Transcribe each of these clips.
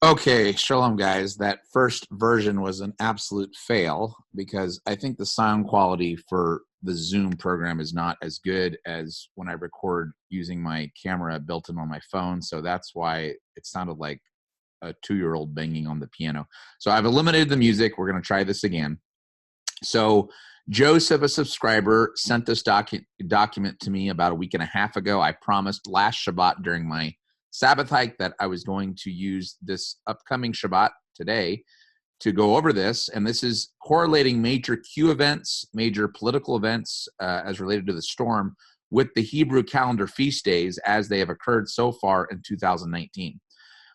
Okay, shalom, guys. That first version was an absolute fail because I think the sound quality for the Zoom program is not as good as when I record using my camera built in on my phone. So that's why it sounded like a 2-year-old banging on the piano. So I've eliminated the music. We're going to try this again. So Joseph, a subscriber, sent this document to me about a week and a half ago. I promised last Shabbat during my Sabbath hike that I was going to use this upcoming Shabbat today to go over this. And this is correlating major Q events, major political events as related to the storm with the Hebrew calendar feast days as they have occurred so far in 2019.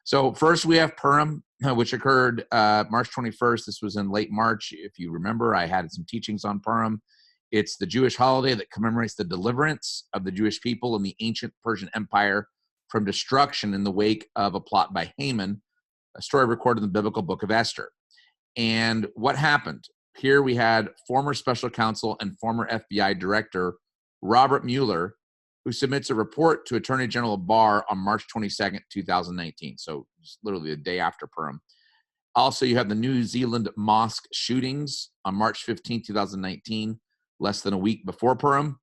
So first we have Purim, which occurred March 21st. This was in late March. If you remember, I had some teachings on Purim. It's the Jewish holiday that commemorates the deliverance of the Jewish people in the ancient Persian Empire from destruction in the wake of a plot by Haman, a story recorded in the biblical book of Esther. And what happened? Here we had former special counsel and former FBI director Robert Mueller, who submits a report to Attorney General Barr on March 22nd, 2019. So it's literally the day after Purim. Also, you have the New Zealand mosque shootings on March 15th, 2019, less than a week before Purim.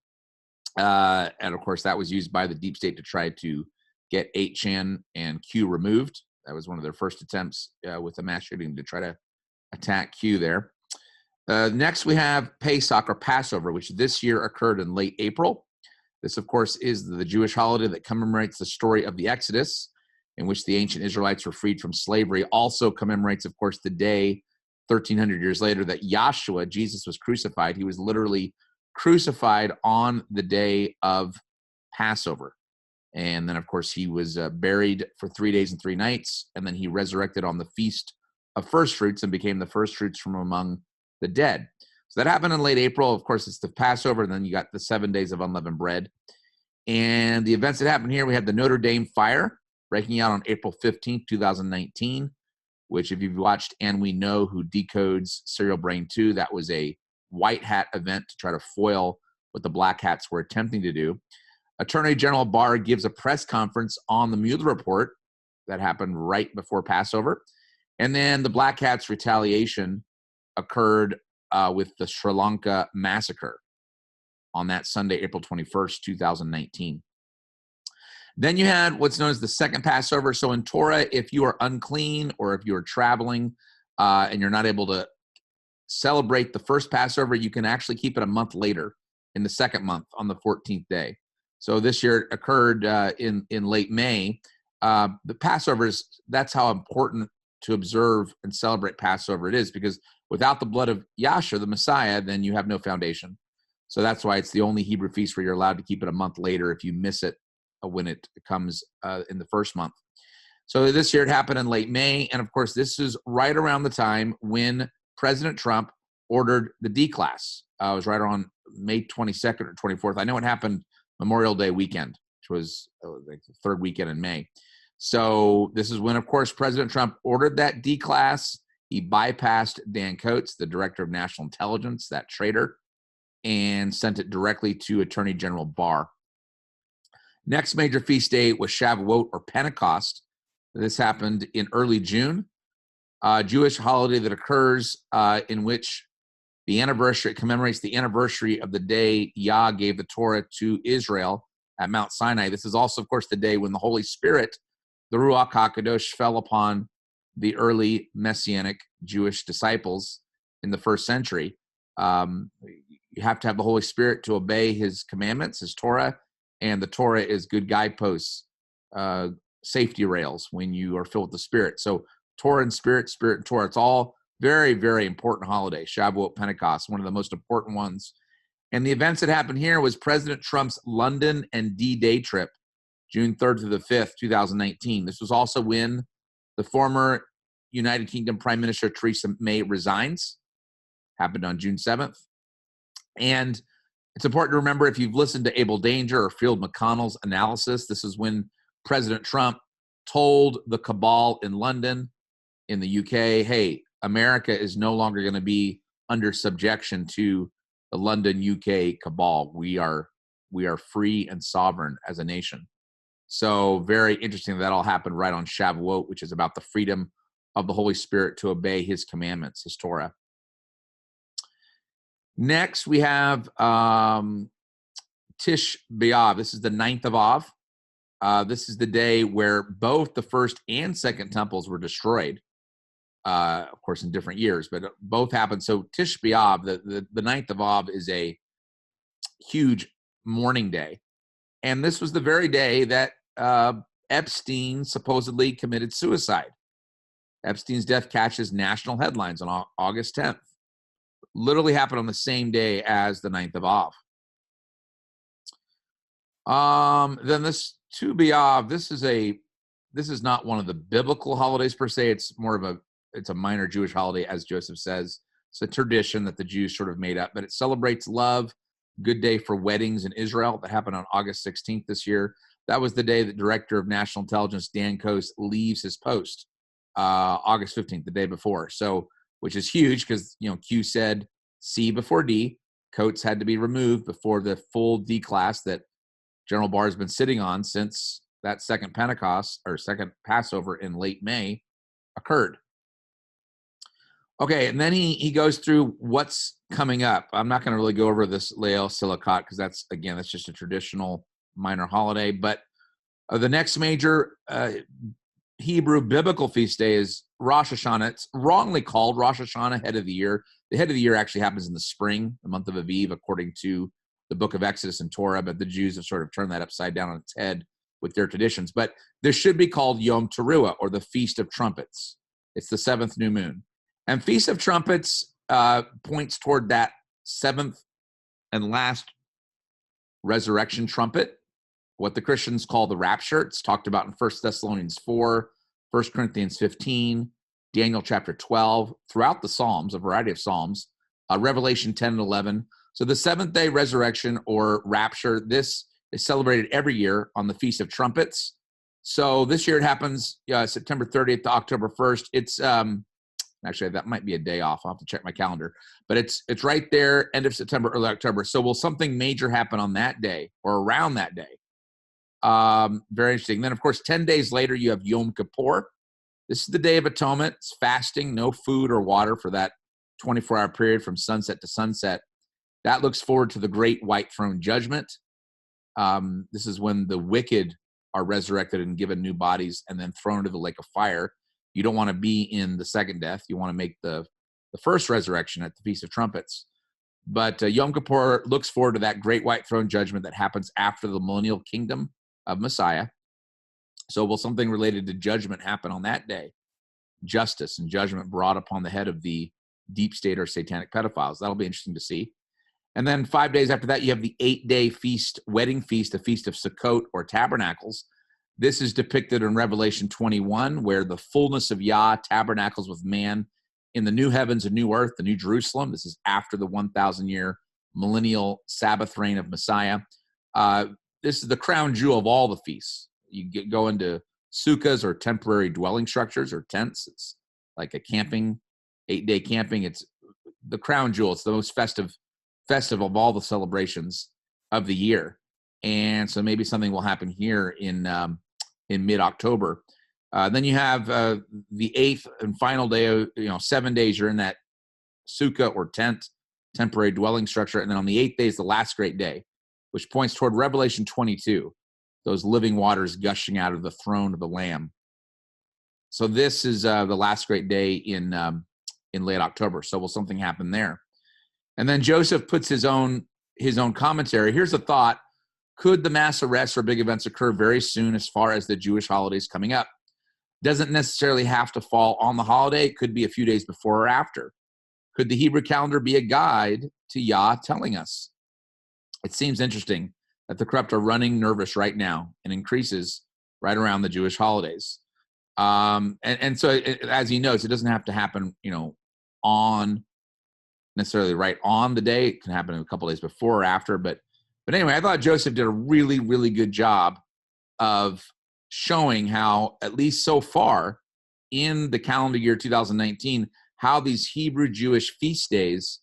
And of course, that was used by the deep state to try to get 8chan and Q removed. That was one of their first attempts with the mass shooting to try to attack Q there. Next, we have Pesach or Passover, which this year occurred in late April. This, of course, is the Jewish holiday that commemorates the story of the Exodus, in which the ancient Israelites were freed from slavery. Also commemorates, of course, the day 1,300 years later that Yahshua, Jesus, was crucified. He was literally crucified on the day of Passover. And then, of course, he was buried for 3 days and 3 nights, and then he resurrected on the Feast of First Fruits and became the first fruits from among the dead. So that happened in late April. Of course, it's the Passover, and then you got the 7 days of unleavened bread. And the events that happened here, we had the Notre Dame fire breaking out on April 15th, 2019, which if you've watched And We Know Who Decodes Serial Brain 2, that was a white hat event to try to foil what the black hats were attempting to do. Attorney General Barr gives a press conference on the Mueller report that happened right before Passover. And then the black hats retaliation occurred with the Sri Lanka massacre on that Sunday, April 21st, 2019. Then you had what's known as the second Passover. So in Torah, if you are unclean or if you're traveling and you're not able to celebrate the first Passover, you can actually keep it a month later in the second month on the 14th day. So this year it occurred in late May. The Passover that's how important to observe and celebrate Passover it is, because without the blood of Yahshua, the Messiah, then you have no foundation. So that's why it's the only Hebrew feast where you're allowed to keep it a month later if you miss it when it comes in the first month. So this year it happened in late May. And of course, this is right around the time when President Trump ordered the D class. It was right around May 22nd or 24th. I know it happened Memorial Day weekend, which was like the third weekend in May. So this is when, of course, President Trump ordered that D class. He bypassed Dan Coats, the director of national intelligence, that traitor, and sent it directly to Attorney General Barr. Next major feast day was Shavuot or Pentecost. This happened in early June, a Jewish holiday that occurs in which the anniversary commemorates the anniversary of the day Yah gave the Torah to Israel at Mount Sinai. This is also, of course, the day when the Holy Spirit, the Ruach HaKadosh, fell upon the early Messianic Jewish disciples in the first century. You have to have the Holy Spirit to obey his commandments, his Torah, and the Torah is good guideposts, safety rails when you are filled with the Spirit. So Torah and Spirit, Spirit and Torah, it's all very, very important holiday. Shavuot, Pentecost, one of the most important ones. And the events that happened here was President Trump's London and D-Day trip, June 3rd to the 5th, 2019. This was also when the former United Kingdom Prime Minister Theresa May resigns. Happened on June 7th. And it's important to remember, if you've listened to Abel Danger or Field McConnell's analysis, this is when President Trump told the cabal in London, in the UK, hey, America is no longer going to be under subjection to the London UK cabal. We are free and sovereign as a nation. So very interesting that all happened right on Shavuot, which is about the freedom of the Holy Spirit to obey his commandments, his Torah. Next, we have Tish B'Av. This is the 9th of Av. This is the day where both the first and second temples were destroyed, of course, in different years, but both happened. So Tish B'Av, the 9th of Av, is a huge mourning day. And this was the very day that Epstein supposedly committed suicide. Epstein's death catches national headlines on August 10th. Literally happened on the same day as the 9th of Av. Then this Tu B'Av, this is not one of the biblical holidays per se. It's more of it's a minor Jewish holiday, as Joseph says. It's a tradition that the Jews sort of made up, but it celebrates love. Good day for weddings in Israel. That happened on August 16th this year. That was the day that Director of National Intelligence Dan Coats leaves his post, August 15th, the day before. So, which is huge because, Q said C before D. Coats had to be removed before the full D class that General Barr has been sitting on since that second Pentecost or second Passover in late May occurred. Okay, and then he goes through what's coming up. I'm not going to really go over this Leil Silicat because that's just a traditional minor holiday. But the next major Hebrew biblical feast day is Rosh Hashanah. It's wrongly called Rosh Hashanah, head of the year. The head of the year actually happens in the spring, the month of Aviv, according to the book of Exodus and Torah, but the Jews have sort of turned that upside down on its head with their traditions. But this should be called Yom Teruah, or the Feast of Trumpets. It's the 7th new moon. And Feast of Trumpets points toward that 7th and last resurrection trumpet, what the Christians call the rapture. It's talked about in 1 Thessalonians 4, 1 Corinthians 15, Daniel chapter 12, throughout the Psalms, a variety of Psalms, Revelation 10 and 11. So the 7th-day resurrection or rapture, this is celebrated every year on the Feast of Trumpets. So this year it happens September 30th to October 1st. It's actually, that might be a day off. I'll have to check my calendar. But it's right there, end of September, early October. So will something major happen on that day or around that day? Very interesting. Then, of course, 10 days later, you have Yom Kippur. This is the Day of Atonement. It's fasting, no food or water for that 24-hour period from sunset to sunset. That looks forward to the great white throne judgment. This is when the wicked are resurrected and given new bodies and then thrown into the lake of fire. You don't want to be in the second death. You want to make the first resurrection at the Feast of Trumpets. But Yom Kippur looks forward to that great white throne judgment that happens after the millennial kingdom of Messiah. So will something related to judgment happen on that day? Justice and judgment brought upon the head of the deep state or satanic pedophiles. That'll be interesting to see. And then 5 days after that, you have the 8-day feast, wedding feast, the Feast of Sukkot or Tabernacles. This is depicted in Revelation 21, where the fullness of Yah tabernacles with man in the new heavens and new earth, the new Jerusalem. This is after the 1,000-year millennial Sabbath reign of Messiah. This is the crown jewel of all the feasts. You go into sukkahs or temporary dwelling structures or tents. It's like a camping, 8-day camping. It's the crown jewel. It's the most festive of all the celebrations of the year. And so maybe something will happen here in mid-October. Then you have the 8th and final day, 7 days you're in that sukkah or tent, temporary dwelling structure. And then on the 8th day is the last great day, which points toward Revelation 22, those living waters gushing out of the throne of the Lamb. So this is the last great day in late October. So will something happen there? And then Joseph puts his own commentary. Here's a thought. Could the mass arrests or big events occur very soon as far as the Jewish holidays coming up? Doesn't necessarily have to fall on the holiday. It could be a few days before or after. Could the Hebrew calendar be a guide to Yah telling us? It seems interesting that the corrupt are running nervous right now and increases right around the Jewish holidays. And so, as he notes, it doesn't have to happen, on necessarily right on the day. It can happen a couple days before or after. But anyway, I thought Joseph did a really, really good job of showing how, at least so far in the calendar year 2019, how these Hebrew Jewish feast days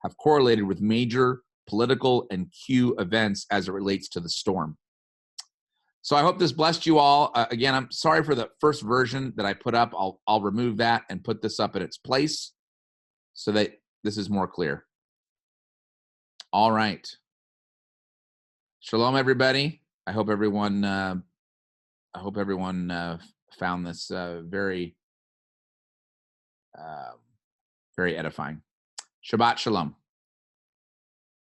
have correlated with major political and Q events as it relates to the storm. So I hope this blessed you all. Again, I'm sorry for the first version that I put up. I'll remove that and put this up in its place so that this is more clear. All right. Shalom, everybody. I hope everyone found this very, very edifying. Shabbat shalom.